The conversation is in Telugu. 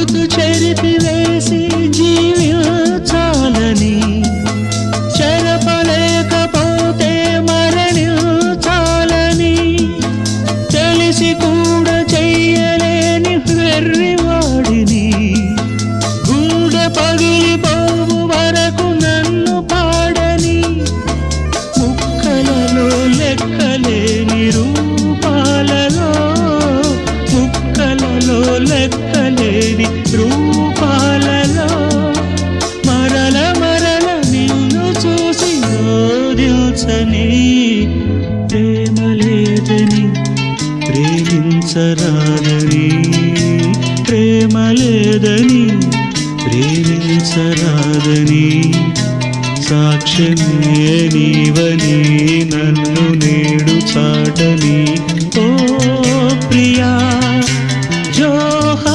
గురుతు చెరిపివేసి జీవించాలని, చెరపలేకపోతే మరణించాలని, తెలిసి కూడా చెయ్యలేని వెర్రివాడిని, గుండె పగిలిపోవు వరకు నన్ను పాడని, ముక్కలలో లెక్కలేని రూపాలలో, ముక్కలలో లెక్కలేని రూపాలలో మరల మరల నిన్ను చూసి ఓదిల్చని, ప్రేమ లేదని ప్రేమించరాదని, ప్రేమ లేదని ప్రేమించరాదని, సాక్ష్యమే నీవని నన్ను నేడు చాటని.